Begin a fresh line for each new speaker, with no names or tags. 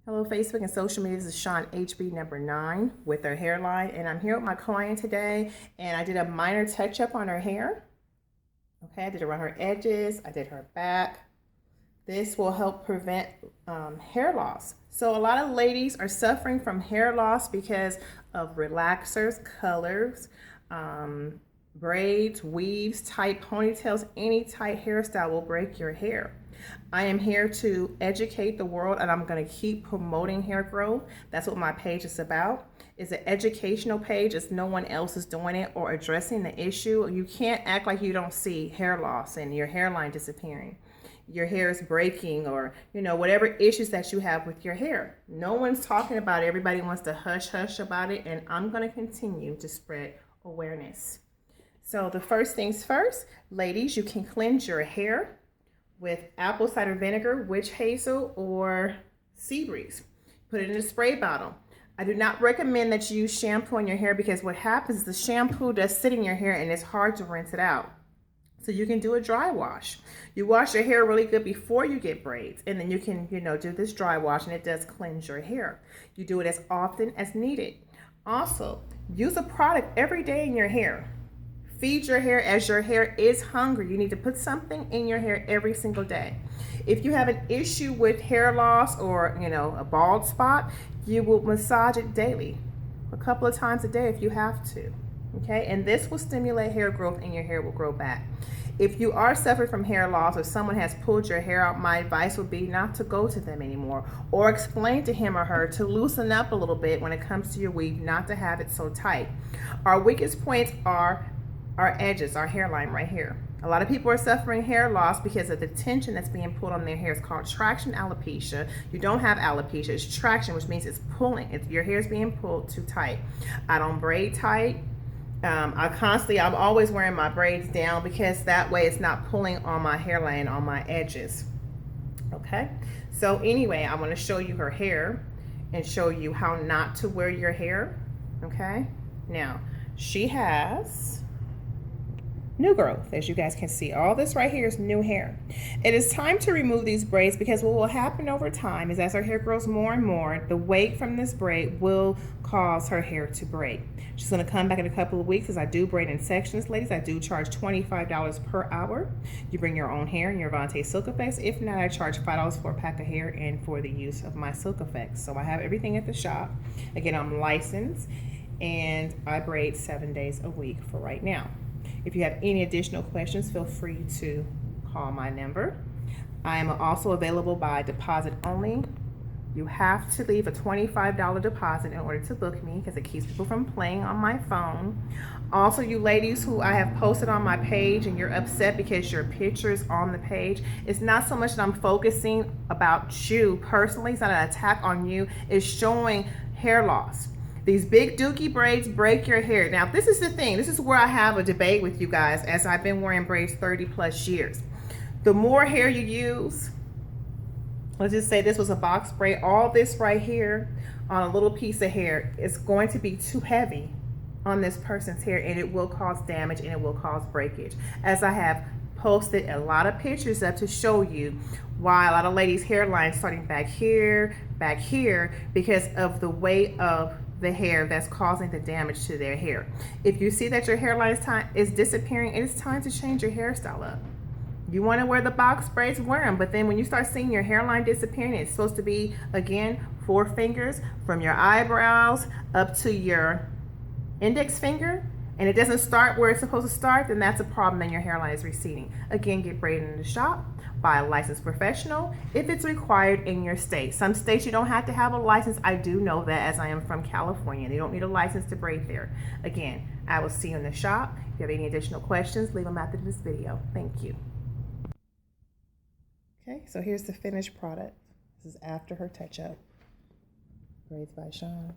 Hello Facebook and social media, this is Sean HB number 9 with her hairline, and I'm here with my client today, and I did a minor touch up on her hair. Okay, I did around her edges, I did her back. This will help prevent hair loss. So a lot of ladies are suffering from hair loss because of relaxers, colors, braids, weaves, tight ponytails. Any tight hairstyle will break your hair. I am here to educate the world, and I'm going to keep promoting hair growth. That's what my page is about. It's an educational page. It's no one else is doing it or addressing the issue. You can't act like you don't see hair loss and your hairline disappearing. Your hair is breaking, or whatever issues that you have with your hair. No one's talking about it. Everybody wants to hush hush about it, and I'm going to continue to spread awareness. So the first things first, ladies, you can cleanse your hair with apple cider vinegar, witch hazel, or sea breeze. Put it in a spray bottle. I do not recommend that you use shampoo in your hair, because what happens is the shampoo does sit in your hair and it's hard to rinse it out. So you can do a dry wash. You wash your hair really good before you get braids, and then you can, do this dry wash, and it does cleanse your hair. You do it as often as needed. Also, use a product every day in your hair. Feed your hair as your hair is hungry. You need to put something in your hair every single day. If you have an issue with hair loss or, a bald spot, you will massage it daily, a couple of times a day if you have to. Okay, and this will stimulate hair growth, and your hair will grow back. If you are suffering from hair loss, or someone has pulled your hair out, my advice would be not to go to them anymore, or explain to him or her to loosen up a little bit when it comes to your weave, not to have it so tight. Our weakest points are our edges, our hairline right here. A lot of people are suffering hair loss because of the tension that's being pulled on their hair. It's called traction alopecia. You don't have alopecia, it's traction, which means it's pulling. Your hair is being pulled too tight. I don't braid tight. I'm always wearing my braids down, because that way it's not pulling on my hairline, on my edges. Okay, so anyway, I want to show you her hair and show you how not to wear your hair. Okay, now she has new growth. As you guys can see, all this right here is new hair. It is time to remove these braids, because what will happen over time is, as her hair grows more and more, the weight from this braid will cause her hair to break. She's going to come back in a couple of weeks, as I do braid in sections, ladies. I do charge $25 per hour. You bring your own hair and your Vontae Silk Effects. If not, I charge $5 for a pack of hair and for the use of my Silk Effects. So I have everything at the shop. Again, I'm licensed, and I braid 7 days a week for right now. If you have any additional questions, feel free to call my number. I am also available by deposit only. You have to leave a $25 deposit in order to book me, because it keeps people from playing on my phone. Also, you ladies who I have posted on my page and you're upset because your picture is on the page, it's not so much that I'm focusing about you personally. It's not an attack on you. It's showing hair loss. These big dookie braids break your hair. Now, this is the thing. This is where I have a debate with you guys, as I've been wearing braids 30 plus years. The more hair you use, let's just say this was a box braid, all this right here on a little piece of hair is going to be too heavy on this person's hair, and it will cause damage, and it will cause breakage. As I have posted a lot of pictures up to show you why a lot of ladies' hairlines starting back here, because of the weight of the hair that's causing the damage to their hair. If you see that your hairline is disappearing, it is time to change your hairstyle up. You want to wear the box braids, wear them, but then when you start seeing your hairline disappearing, it's supposed to be, again, 4 fingers from your eyebrows up to your index finger, and it doesn't start where it's supposed to start, then that's a problem, then your hairline is receding. Again, get braided in the shop by a licensed professional if it's required in your state. Some states you don't have to have a license. I do know that, as I am from California. They don't need a license to braid there. Again, I will see you in the shop. If you have any additional questions, leave them after this video. Thank you. Okay, so here's the finished product. This is after her touch-up. Braids by Sean.